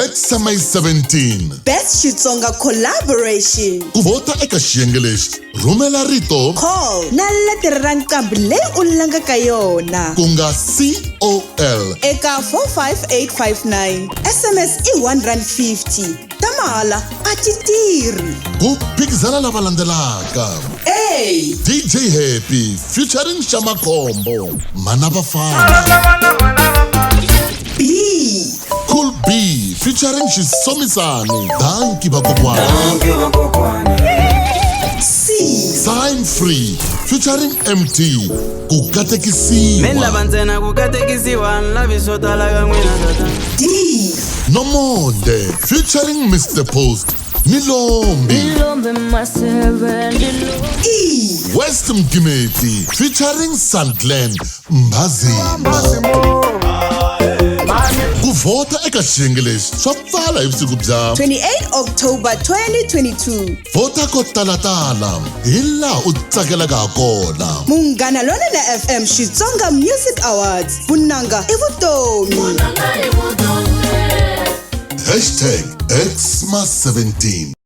XAMAKHOMBO Best Xitsonga collaboration. Kuvota eka xiyenge lexi rhumela rito Call na letere ra nqambi leyi u langaka yona ku nga COL eka 45859. SMS i R150. Ta mahala a ti tirhi. ku phikizana lava landzelaka A. DJ Happy featuring XAMAKHOMBO MHANA VAFANA. B. Cool B featuring XISOMISANI DANKIE VAKOKWANA. C. SIMEFREE featuring EMTEE ku KATEKISIWA. D. NOMONDE featuring Mr. Post NILOMBI. E. West MGIMETI featuring SUNGLEN MBHAZIMA. Kuvota eka xiyenge lexi swa pfala hi vusiku bya 28 October 2022. vota ko talatala hi laha u tsakelaka ha kona. Munghana Lonene FM Xitsonga Music Awards. Vunanga i vutomi. #XMA17